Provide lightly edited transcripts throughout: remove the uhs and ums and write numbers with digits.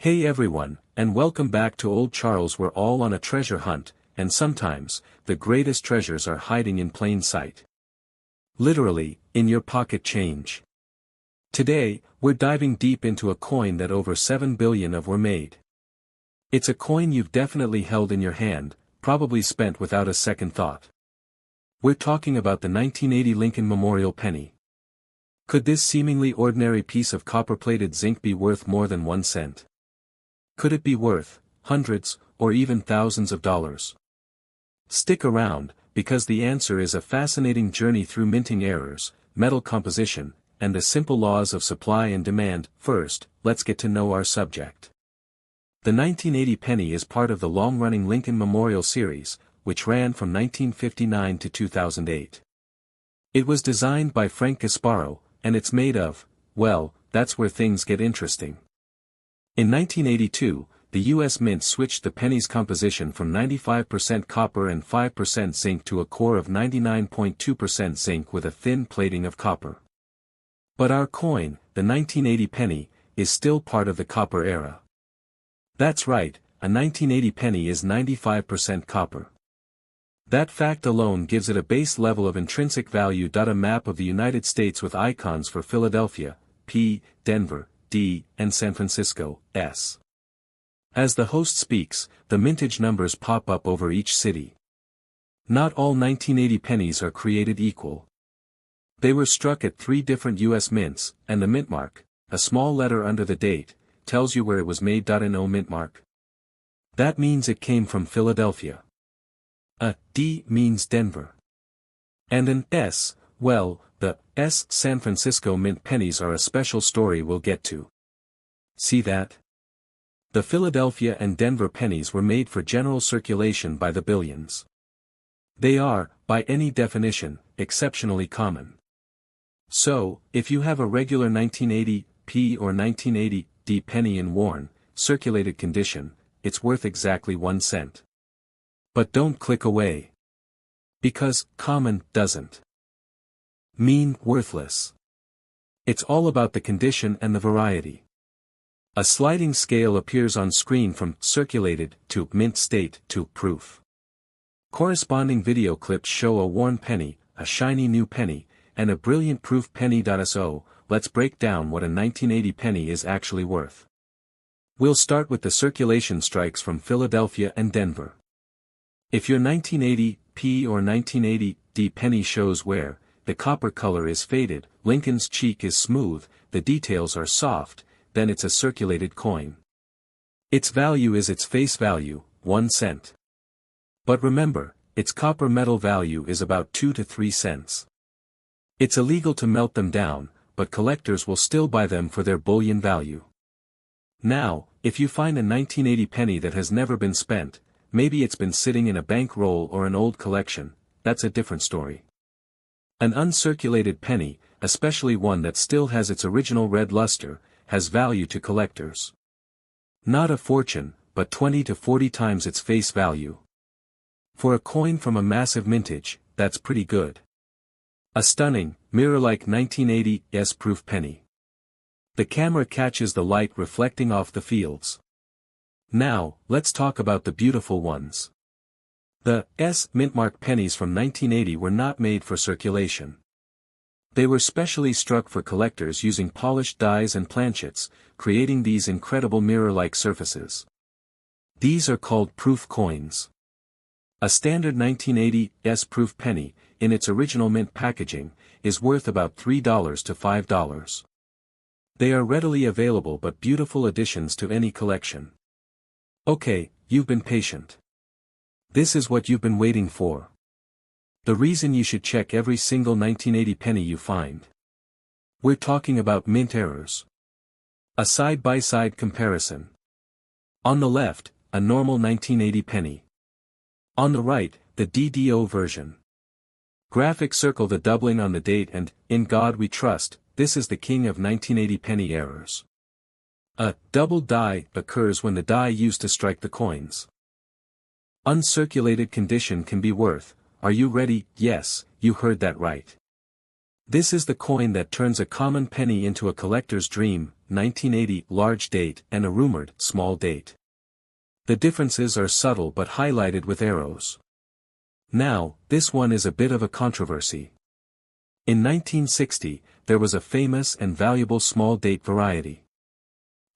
Hey everyone, and welcome back to Old Charles. We're all on a treasure hunt, and sometimes, the greatest treasures are hiding in plain sight. Literally, in your pocket change. Today, we're diving deep into a coin that over 7 billion of were made. It's a coin you've definitely held in your hand, probably spent without a second thought. We're talking about the 1980 Lincoln Memorial Penny. Could this seemingly ordinary piece of copper-plated zinc be worth more than 1 cent? Could it be worth hundreds, or even thousands of dollars? Stick around, because the answer is a fascinating journey through minting errors, metal composition, and the simple laws of supply and demand. First, let's get to know our subject. The 1980 penny is part of the long-running Lincoln Memorial series, which ran from 1959 to 2008. It was designed by Frank Gasparro, and it's made of, well, that's where things get interesting. In 1982, the U.S. Mint switched the penny's composition from 95% copper and 5% zinc to a core of 99.2% zinc with a thin plating of copper. But our coin, the 1980 penny, is still part of the copper era. That's right, a 1980 penny is 95% copper. That fact alone gives it a base level of intrinsic value. A map of the United States with icons for Philadelphia, P, Denver, D, and San Francisco, S. As the host speaks, the mintage numbers pop up over each city. Not all 1980 pennies are created equal. They were struck at 3 different U.S. mints, and the mint mark, a small letter under the date, tells you where it was made. No mint mark. That means it came from Philadelphia. A D means Denver. And an S, well, the S San Francisco Mint pennies are a special story we'll get to. See that? The Philadelphia and Denver pennies were made for general circulation by the billions. They are, by any definition, exceptionally common. So, if you have a regular 1980 P or 1980 D penny in worn, circulated condition, it's worth exactly 1 cent. But don't click away. Because common doesn't mean worthless. It's all about the condition and the variety. A sliding scale appears on screen from circulated to mint state to proof. Corresponding video clips show a worn penny, a shiny new penny, and a brilliant proof penny. So, let's break down what a 1980 penny is actually worth. We'll start with the circulation strikes from Philadelphia and Denver. If your 1980 P or 1980 D penny shows wear, the copper color is faded, Lincoln's cheek is smooth, the details are soft, then it's a circulated coin. Its value is its face value, 1 cent. But remember, its copper metal value is about 2 to 3 cents. It's illegal to melt them down, but collectors will still buy them for their bullion value. Now, if you find a 1980 penny that has never been spent, maybe it's been sitting in a bank roll or an old collection, that's a different story. An uncirculated penny, especially one that still has its original red luster, has value to collectors. Not a fortune, but 20 to 40 times its face value. For a coin from a massive mintage, that's pretty good. A stunning, mirror-like 1980 S-proof penny. The camera catches the light reflecting off the fields. Now, let's talk about the beautiful ones. The S mintmark pennies from 1980 were not made for circulation. They were specially struck for collectors using polished dies and planchets, creating these incredible mirror-like surfaces. These are called proof coins. A standard 1980 S-proof penny, in its original mint packaging, is worth about $3 to $5. They are readily available but beautiful additions to any collection. Okay, you've been patient. This is what you've been waiting for. The reason you should check every single 1980 penny you find. We're talking about mint errors. A side-by-side comparison. On the left, a normal 1980 penny. On the right, the DDO version. Graphic circle the doubling on the date and, in God we trust, this is the king of 1980 penny errors. A double die occurs when the die used to strike the coins. Uncirculated condition can be worth, are you ready? Yes, you heard that right. This is the coin that turns a common penny into a collector's dream, 1980 large date and a rumored small date. The differences are subtle but highlighted with arrows. Now, this one is a bit of a controversy. In 1960, there was a famous and valuable small date variety.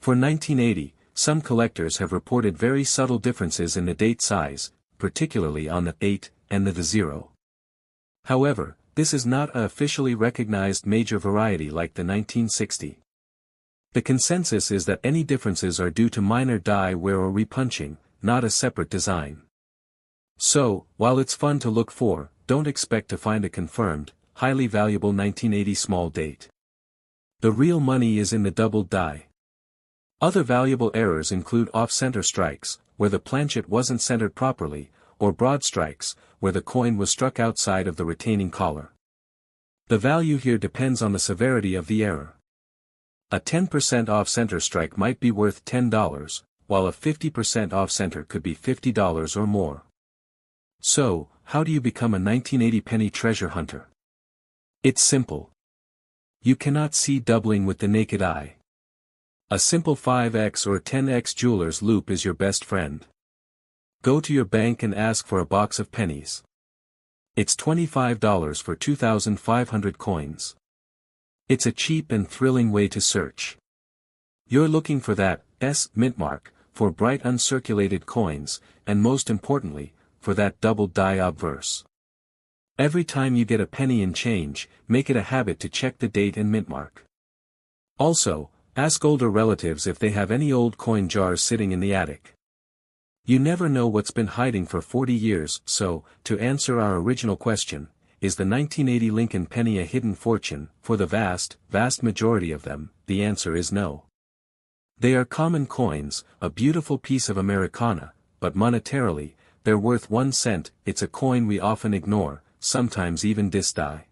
For 1980, some collectors have reported very subtle differences in the date size, particularly on the 8 and the 0. However, this is not a officially recognized major variety like the 1960. The consensus is that any differences are due to minor die wear or repunching, not a separate design. So, while it's fun to look for, don't expect to find a confirmed, highly valuable 1980 small date. The real money is in the doubled die. Other valuable errors include off-center strikes, where the planchet wasn't centered properly, or broad strikes, where the coin was struck outside of the retaining collar. The value here depends on the severity of the error. A 10% off-center strike might be worth $10, while a 50% off-center could be $50 or more. So, how do you become a 1980 penny treasure hunter? It's simple. You cannot see doubling with the naked eye. A simple 5x or 10x jeweler's loupe is your best friend. Go to your bank and ask for a box of pennies. It's $25 for 2,500 coins. It's a cheap and thrilling way to search. You're looking for that mint mark, for bright uncirculated coins, and most importantly, for that doubled die obverse. Every time you get a penny in change, make it a habit to check the date and mint mark. Also, ask older relatives if they have any old coin jars sitting in the attic. You never know what's been hiding for 40 years, so, to answer our original question, is the 1980 Lincoln penny a hidden fortune? For the vast majority of them, the answer is no. They are common coins, a beautiful piece of Americana, but monetarily, they're worth 1 cent. It's a coin we often ignore, sometimes even disdie.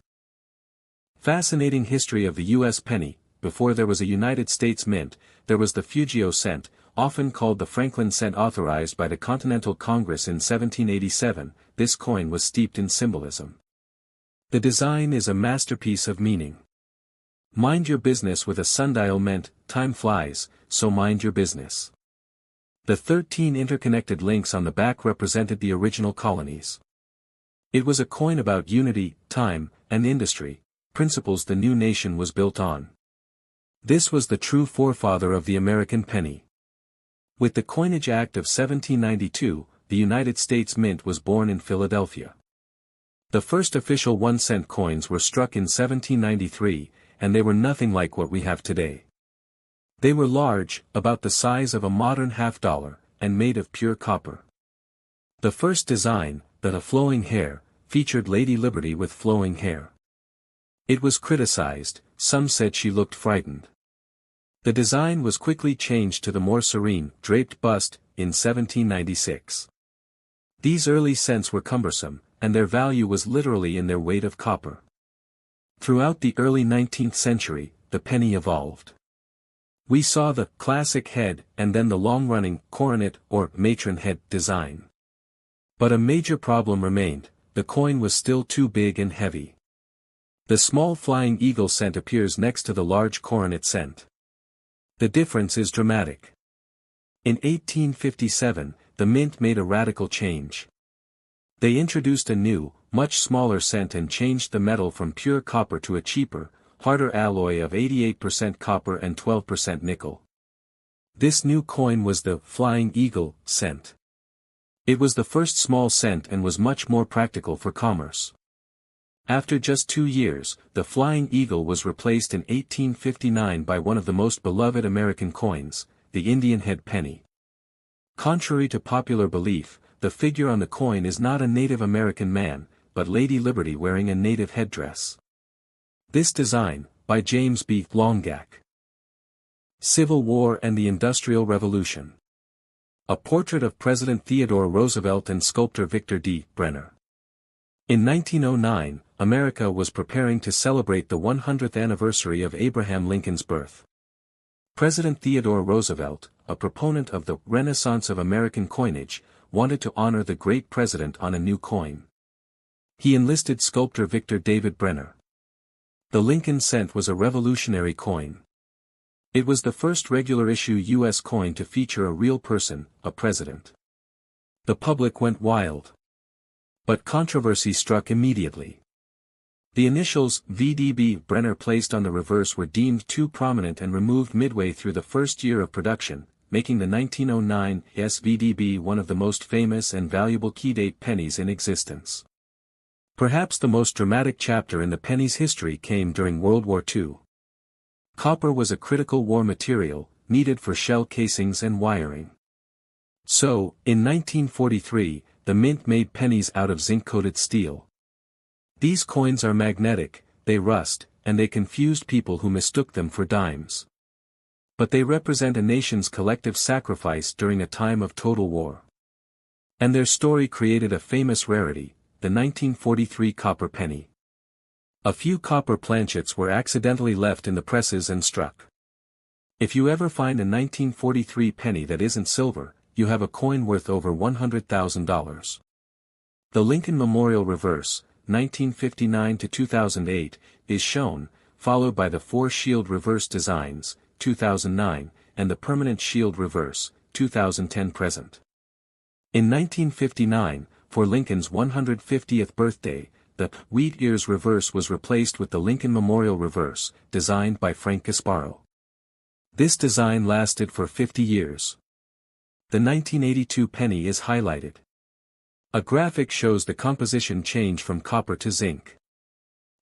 Fascinating history of the U.S. penny. Before there was a United States mint, there was the Fugio cent, often called the Franklin cent, authorized by the Continental Congress in 1787. This coin was steeped in symbolism. The design is a masterpiece of meaning. Mind your business with a sundial meant, time flies, so mind your business. The 13 interconnected links on the back represented the original colonies. It was a coin about unity, time, and industry, principles the new nation was built on. This was the true forefather of the American penny. With the Coinage Act of 1792, the United States Mint was born in Philadelphia. The first official 1-cent coins were struck in 1793, and they were nothing like what we have today. They were large, about the size of a modern half-dollar, and made of pure copper. The first design, the flowing hair, featured Lady Liberty with flowing hair. It was criticized, some said she looked frightened. The design was quickly changed to the more serene, draped bust, in 1796. These early cents were cumbersome, and their value was literally in their weight of copper. Throughout the early 19th century, the penny evolved. We saw the classic head and then the long-running coronet or matron head design. But a major problem remained: the coin was still too big and heavy. The small flying eagle cent appears next to the large coronet cent. The difference is dramatic. In 1857, the mint made a radical change. They introduced a new, much smaller cent and changed the metal from pure copper to a cheaper, harder alloy of 88% copper and 12% nickel. This new coin was the Flying Eagle cent. It was the first small cent and was much more practical for commerce. After just 2 years, the Flying Eagle was replaced in 1859 by one of the most beloved American coins, the Indian head penny. Contrary to popular belief, the figure on the coin is not a Native American man, but Lady Liberty wearing a native headdress. This design, by James B. Longacre. Civil War and the Industrial Revolution. A portrait of President Theodore Roosevelt and sculptor Victor D. Brenner. In 1909, America was preparing to celebrate the 100th anniversary of Abraham Lincoln's birth. President Theodore Roosevelt, a proponent of the Renaissance of American coinage, wanted to honor the great president on a new coin. He enlisted sculptor Victor David Brenner. The Lincoln cent was a revolutionary coin. It was the first regular-issue U.S. coin to feature a real person, a president. The public went wild. But controversy struck immediately. The initials VDB Brenner placed on the reverse were deemed too prominent and removed midway through the first year of production, making the 1909 SVDB one of the most famous and valuable key-date pennies in existence. Perhaps the most dramatic chapter in the penny's history came during World War II. Copper was a critical war material, needed for shell casings and wiring. So, in 1943, the mint made pennies out of zinc-coated steel. These coins are magnetic, they rust, and they confused people who mistook them for dimes. But they represent a nation's collective sacrifice during a time of total war. And their story created a famous rarity, the 1943 copper penny. A few copper planchets were accidentally left in the presses and struck. If you ever find a 1943 penny that isn't silver, you have a coin worth over $100,000. The Lincoln Memorial Reverse, 1959 to 2008, is shown, followed by the four shield reverse designs, 2009, and the permanent shield reverse, 2010 present. In 1959, for Lincoln's 150th birthday, the wheat ears reverse was replaced with the Lincoln Memorial Reverse, designed by Frank Gasparo. This design lasted for 50 years. The 1982 penny is highlighted. A graphic shows the composition change from copper to zinc.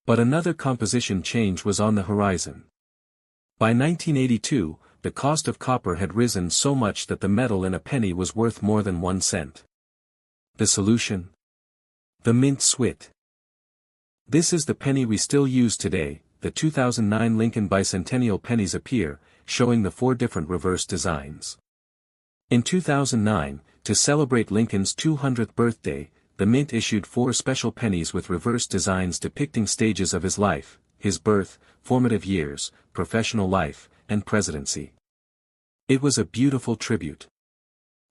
But another composition change was on the horizon. By 1982, the cost of copper had risen so much that the metal in a penny was worth more than 1 cent. The solution? The mint swit. This is the penny we still use today. The 2009 Lincoln Bicentennial pennies appear, showing the four different reverse designs. In 2009, to celebrate Lincoln's 200th birthday, the mint issued four special pennies with reverse designs depicting stages of his life, his birth, formative years, professional life, and presidency. It was a beautiful tribute.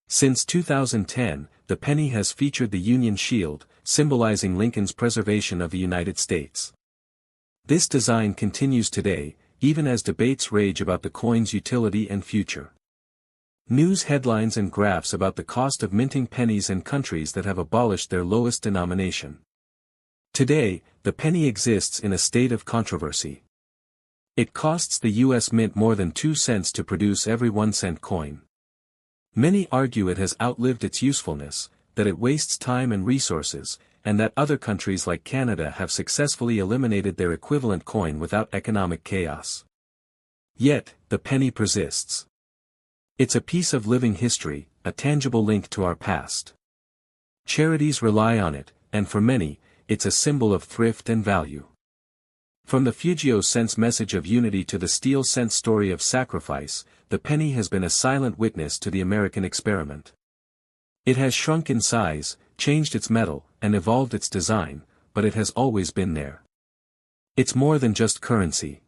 Since 2010, the penny has featured the Union Shield, symbolizing Lincoln's preservation of the United States. This design continues today, even as debates rage about the coin's utility and future. News headlines and graphs about the cost of minting pennies in countries that have abolished their lowest denomination. Today, the penny exists in a state of controversy. It costs the U.S. Mint more than 2 cents to produce every 1-cent coin. Many argue it has outlived its usefulness, that it wastes time and resources, and that other countries like Canada have successfully eliminated their equivalent coin without economic chaos. Yet, the penny persists. It's a piece of living history, a tangible link to our past. Charities rely on it, and for many, it's a symbol of thrift and value. From the Fugio cents message of unity to the steel cents story of sacrifice, the penny has been a silent witness to the American experiment. It has shrunk in size, changed its metal, and evolved its design, but it has always been there. It's more than just currency.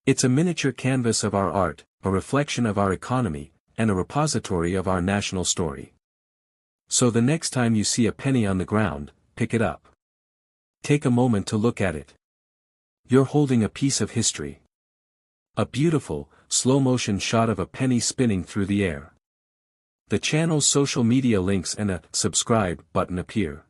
It's a miniature canvas of our art, a reflection of our economy, and a repository of our national story. So the next time you see a penny on the ground, pick it up. Take a moment to look at it. You're holding a piece of history. A beautiful, slow-motion shot of a penny spinning through the air. The channel's social media links and a subscribe button appear.